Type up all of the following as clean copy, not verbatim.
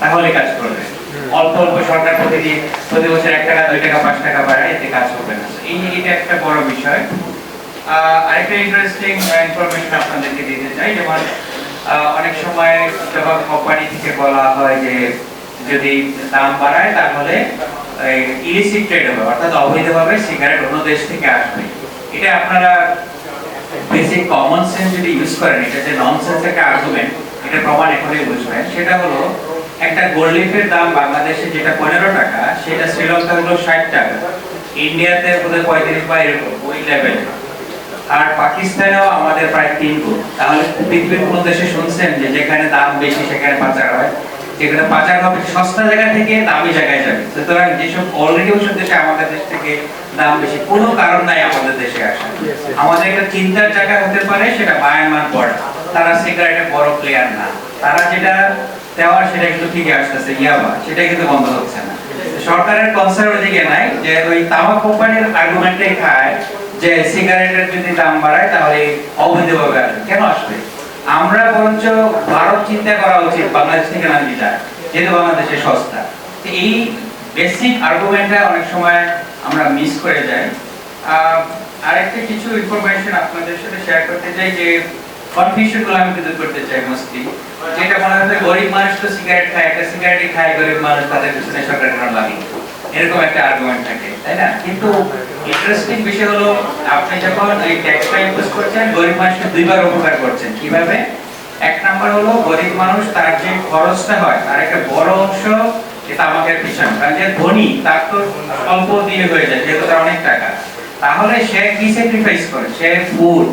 তাহলে কাজ করবে। অল্প অল্প সরকার প্রতি বছর 1 টাকা 2 টাকা 5 টাকা বাড়ায়, এতে কাজ হবে না। এটা একটা বড় বিষয়। আরেকটা ইন্টারেস্টিং ইনফরমেশন আপনাদেরকে দিতে চাই, যেমন অনেক সময় যখন কোম্পানি থেকে বলা হয় যে যদি দাম বাড়ায় তাহলে ইলিসিট ট্রেড হবে, অর্থাৎ অবৈধভাবে সিগারেট অন্য দেশ থেকে আসবে। এটা আপনারা বেসিক কমন সেন্স যদি ইউজ করেন, এটা যে ননসেন্স একটা আর্গুমেন্ট, এটা প্রমাণ এখনই বুঝবেন। সেটা হলো একটা গোল্ড লিফের দাম বাংলাদেশে যেটা 15 টাকা, সেটা শ্রীলঙ্কা হলো 60 টাকা, ইন্ডিয়াতে বোধহয় 35 বা এরকম ওই লেভেলে, আর পাকিস্তানেও আমাদের প্রায় 3 গুণ। তাহলে পৃথিবীর কোন দেশে শুনছেন যে যেখানে দাম বেশি সেখানে পাচার হয়? যেখানে পাচার হবে সস্তা জায়গা থেকে দামি জায়গায় যাবে। সুতরাং যেসব অলরেডি ওইসব দেশে আমাদের দেশ থেকে দাম বেশি, কোনো কারণ নাই আমাদের দেশে আসা। আমাদের একটা চিন্তার জায়গা হতে পারে সেটা মায়ানমার বর্ডার, তারা সিগারেটের বড় প্লেয়ার না, তারা যেটা দেওয়ার সেটা কিন্তু ঠিকই আসতেছে, ইয়াবা, সেটা কিন্তু বন্ধ হচ্ছে না। সরকারের কনসার্ন ওইদিকে নাই, যে ওই তামাক কোম্পানির আর্গুমেন্টে খায় যে সিগারেটের যদি দাম বাড়ায় তাহলে অবৈধভাবে আসবে। কেন আসবে? আমরা বরঞ্চ ভারত চিন্তা করা উচিত বাংলাদেশ থেকে না নিতে, যেহেতু বাংলাদেশে সস্তা। এই বেসিক আর্গুমেন্টটা অনেক সময় আমরা মিস করে যাই। আরেকটা কিছু ইনফরমেশন আপনাদের সাথে শেয়ার করতে চাই, যে কনফিউশনগুলো আমি দূর করতে চাই মোস্টলি। যেটা মনে হয় গরিব মানুষ তো সিগারেট খায়, একটা সিগারেটই খায় গরিব মানুষ, তাদের পিছনে সরকার কেন লাগে, এরকম একটা আর্গুমেন্ট থাকে, তাই না? কিন্তু ইন্টারেস্টিং বিষয় হলো আপনি যখন এই ট্যাক্সটা ইউজ করছেন, গরিব মানুষকে দুইবার উপকার করছেন। কিভাবে? এক নাম্বার হলো গরিব মানুষ তার যে খরচটা হয় তার একটা বড় অংশ এটা আমাদের পিছনে, কারণ যে ধনী তার তো অল্প দিয়ে হয়ে যায়, যেহেতু তার অনেক টাকা। তাহলে সে কি স্যাক্রিফাইস করে? সে ফুড,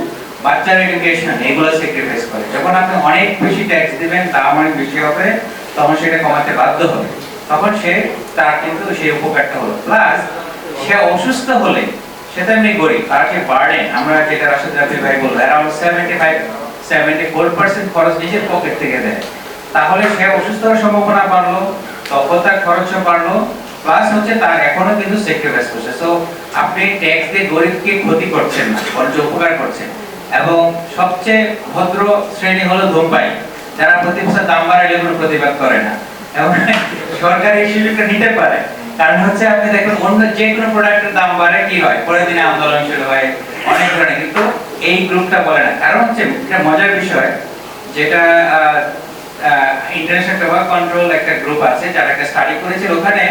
বাচ্চার এডুকেশন, এগুলো স্যাক্রিফাইস করে। যখন আপনি অনেক বেশি ট্যাক্স দিবেন, দাম অনেক বেশি হবে, তখন সেটা কমাতে বাধ্য হবে। তখন সে তার কিন্তু সেই উপকারটা হলো। প্লাস সে অসুস্থ হলে সেটা এমনি গরিব, তার যে বার্ডেন, আমরা যেটা রাশেদ রাফি ভাই বললো, অ্যারাউন্ড 74% খরচ নিজের পকেট থেকে দেয়। তাহলে সে অসুস্থ হওয়ার সম্ভাবনা বাড়লো, তখন তার খরচও বাড়লো, প্লাস হচ্ছে তার এখনো কিন্তু স্যাক্রিফাইস করছে। সো আপনি ট্যাক্স দিয়ে গরিবকে ক্ষতি করছেন না, বরঞ্চ উপকার করছেন। এবং সবচেয়ে ভদ্র শ্রেণী হলো ধূমপায়ী, যারা প্রতি বছর দাম বাড়াইলে কোনো প্রতিবাদ করে না, এবং সরকার এই সুযোগটা নিতে পারে। কারণ হচ্ছে আপনি দেখুন অন্য যে কোনো প্রোডাক্টের দাম বাড়ে কি হয়, পরের দিনে আন্দোলন শুরু হয় অনেক ধরনের, কিন্তু এই গ্রুপটা বলে না। কারণ হচ্ছে এটা মজার বিষয়, যেটা ইন্টারন্যাশনাল টোবাকো কন্ট্রোল একটা গ্রুপ আছে যারা একটা স্টাডি করেছিল, ওখানে